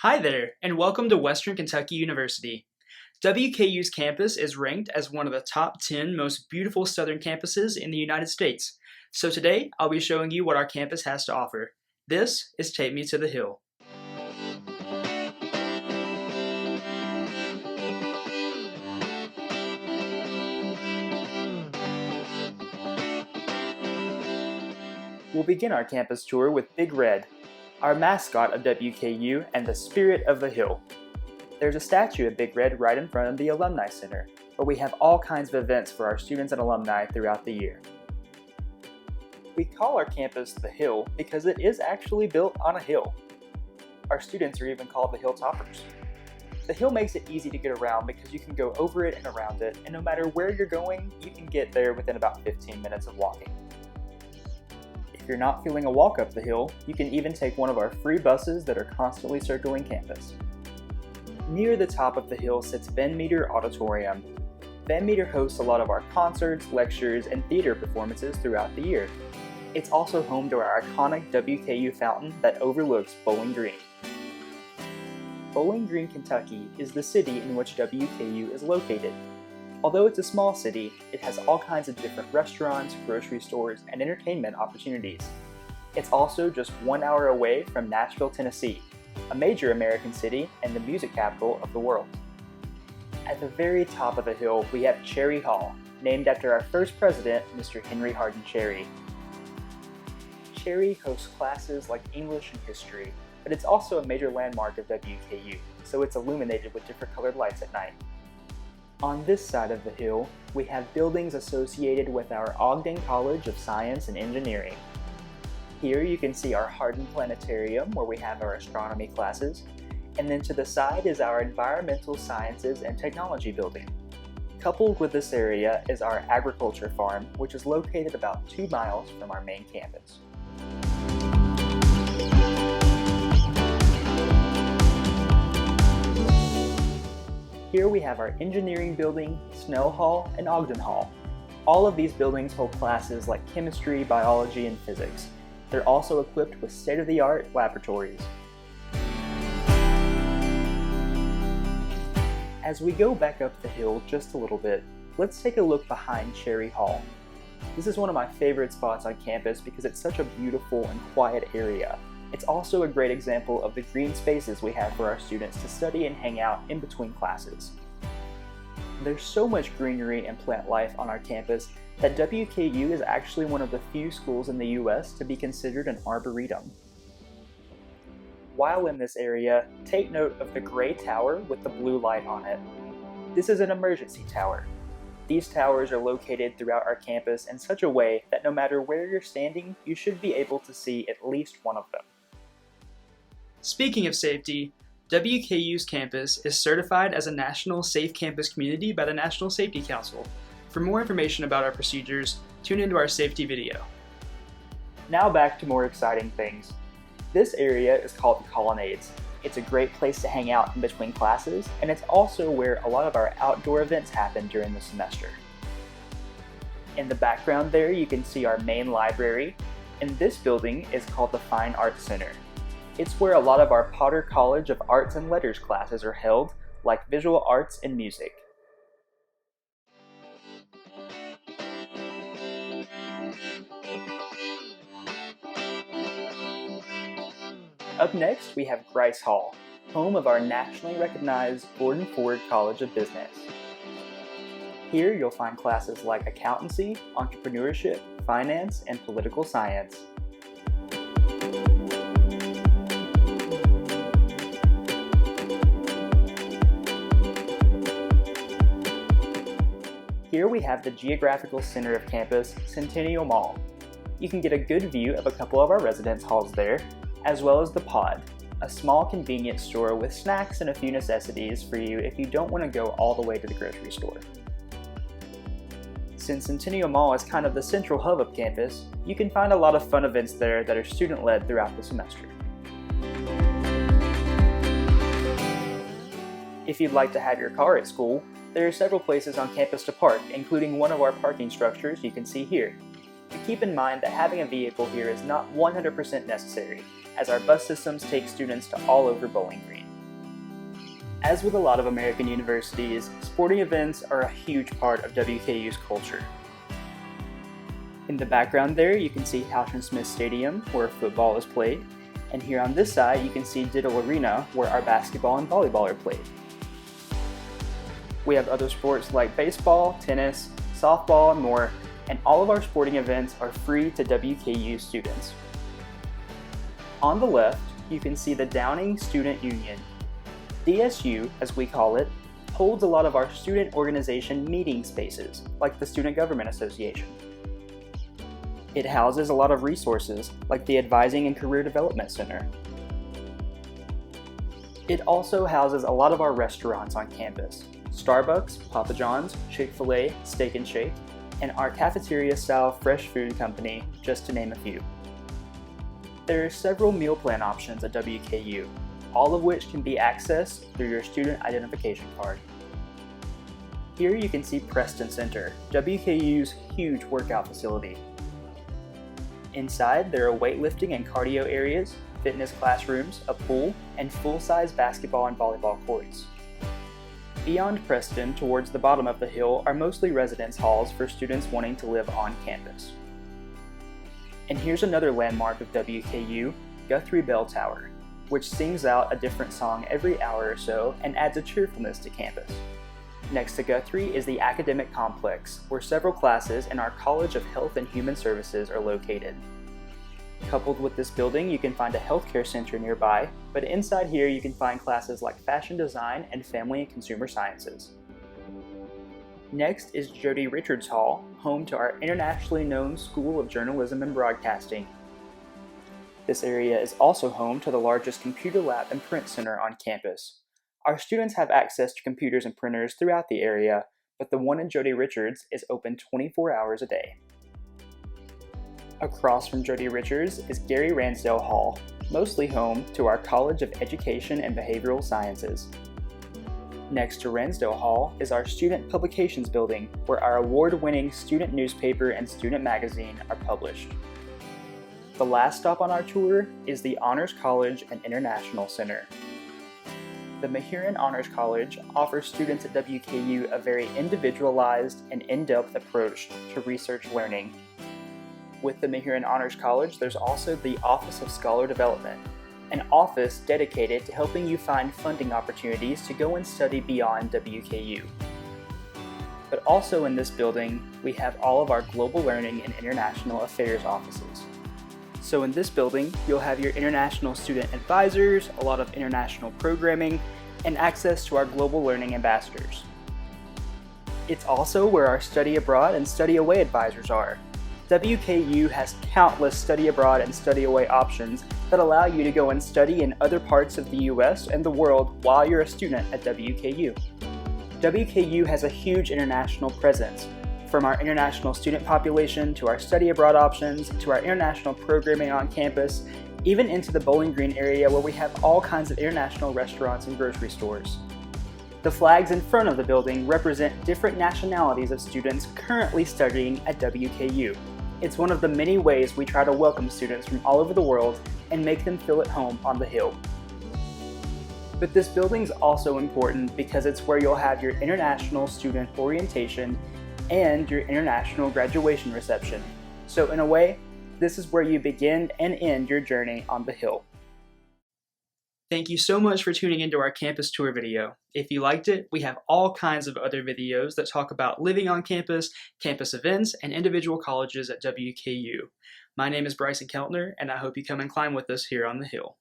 Hi there, and welcome to Western Kentucky University. WKU's campus is ranked as one of the top 10 most beautiful southern campuses in the United States. So today, I'll be showing you what our campus has to offer. This is Take Me to the Hill. We'll begin our campus tour with Big Red, our mascot of WKU and the spirit of the hill. There's a statue of Big Red right in front of the Alumni Center, where we have all kinds of events for our students and alumni throughout the year. We call our campus the Hill because it is actually built on a hill. Our students are even called the Hilltoppers. The hill makes it easy to get around because you can go over it and around it, and no matter where you're going, you can get there within about 15 minutes of walking. If you're not feeling a walk up the hill, you can even take one of our free buses that are constantly circling campus. Near the top of the hill sits Van Meter Auditorium. Van Meter hosts a lot of our concerts, lectures, and theater performances throughout the year. It's also home to our iconic WKU fountain that overlooks Bowling Green. Bowling Green, Kentucky is the city in which WKU is located. Although it's a small city, it has all kinds of different restaurants, grocery stores, and entertainment opportunities. It's also just 1 hour away from Nashville, Tennessee, a major American city and the music capital of the world. At the very top of the hill, we have Cherry Hall, named after our first president, Mr. Henry Hardin Cherry. Cherry hosts classes like English and history, but it's also a major landmark of WKU, so it's illuminated with different colored lights at night. On this side of the hill, we have buildings associated with our Ogden College of Science and Engineering. Here you can see our Hardin Planetarium, where we have our astronomy classes, and then to the side is our Environmental Sciences and Technology building. Coupled with this area is our agriculture farm, which is located about 2 miles from our main campus. Here we have our engineering building, Snell Hall, and Ogden Hall. All of these buildings hold classes like chemistry, biology, and physics. They're also equipped with state-of-the-art laboratories. As we go back up the hill just a little bit, let's take a look behind Cherry Hall. This is one of my favorite spots on campus because it's such a beautiful and quiet area. It's also a great example of the green spaces we have for our students to study and hang out in between classes. There's so much greenery and plant life on our campus that WKU is actually one of the few schools in the US to be considered an arboretum. While in this area, take note of the gray tower with the blue light on it. This is an emergency tower. These towers are located throughout our campus in such a way that no matter where you're standing, you should be able to see at least one of them. Speaking of safety, WKU's campus is certified as a National Safe Campus Community by the National Safety Council. For more information about our procedures, tune into our safety video. Now back to more exciting things. This area is called the Colonnades. It's a great place to hang out in between classes, and it's also where a lot of our outdoor events happen during the semester. In the background there, you can see our main library, and this building is called the Fine Arts Center. It's where a lot of our Potter College of Arts and Letters classes are held, like visual arts and music. Up next, we have Grice Hall, home of our nationally recognized Gordon Ford College of Business. Here you'll find classes like accountancy, entrepreneurship, finance, and political science. Here we have the geographical center of campus, Centennial Mall. You can get a good view of a couple of our residence halls there, as well as the Pod, a small convenience store with snacks and a few necessities for you if you don't want to go all the way to the grocery store. Since Centennial Mall is kind of the central hub of campus, you can find a lot of fun events there that are student-led throughout the semester. If you'd like to have your car at school, there are several places on campus to park, including one of our parking structures you can see here. But keep in mind that having a vehicle here is not 100% necessary, as our bus systems take students to all over Bowling Green. As with a lot of American universities, sporting events are a huge part of WKU's culture. In the background there, you can see Houchin Smith Stadium, where football is played, and here on this side, you can see Diddle Arena, where our basketball and volleyball are played. We have other sports like baseball, tennis, softball, and more, and all of our sporting events are free to WKU students. On the left, you can see the Downing Student Union. DSU, as we call it, holds a lot of our student organization meeting spaces, like the Student Government Association. It houses a lot of resources, like the Advising and Career Development Center. It also houses a lot of our restaurants on campus: Starbucks, Papa John's, Chick-fil-A, Steak and Shake, and our cafeteria-style fresh food company, just to name a few. There are several meal plan options at WKU, all of which can be accessed through your student identification card. Here you can see Preston Center, WKU's huge workout facility. Inside, there are weightlifting and cardio areas, fitness classrooms, a pool, and full-size basketball and volleyball courts. Beyond Preston, towards the bottom of the hill, are mostly residence halls for students wanting to live on campus. And here's another landmark of WKU, Guthrie Bell Tower, which sings out a different song every hour or so and adds a cheerfulness to campus. Next to Guthrie is the Academic Complex, where several classes in our College of Health and Human Services are located. Coupled with this building, you can find a healthcare center nearby, but inside here you can find classes like Fashion Design and Family and Consumer Sciences. Next is Jody Richards Hall, home to our internationally known School of Journalism and Broadcasting. This area is also home to the largest computer lab and print center on campus. Our students have access to computers and printers throughout the area, but the one in Jody Richards is open 24 hours a day. Across from Jody Richards is Gary Ransdale Hall, mostly home to our College of Education and Behavioral Sciences. Next to Ransdale Hall is our Student Publications Building, where our award-winning student newspaper and student magazine are published. The last stop on our tour is the Honors College and International Center. The Mahurin Honors College offers students at WKU a very individualized and in-depth approach to research learning. With the Mahurin Honors College, there's also the Office of Scholar Development, an office dedicated to helping you find funding opportunities to go and study beyond WKU. But also in this building, we have all of our Global Learning and International Affairs offices. So in this building, you'll have your international student advisors, a lot of international programming, and access to our Global Learning ambassadors. It's also where our study abroad and study away advisors are. WKU has countless study abroad and study away options that allow you to go and study in other parts of the US and the world while you're a student at WKU. WKU has a huge international presence, from our international student population to our study abroad options to our international programming on campus, even into the Bowling Green area where we have all kinds of international restaurants and grocery stores. The flags in front of the building represent different nationalities of students currently studying at WKU. It's one of the many ways we try to welcome students from all over the world and make them feel at home on the Hill. But this building's also important because it's where you'll have your international student orientation and your international graduation reception. So in a way, this is where you begin and end your journey on the Hill. Thank you so much for tuning into our campus tour video. If you liked it, we have all kinds of other videos that talk about living on campus, campus events, and individual colleges at WKU. My name is Bryson Keltner, and I hope you come and climb with us here on the Hill.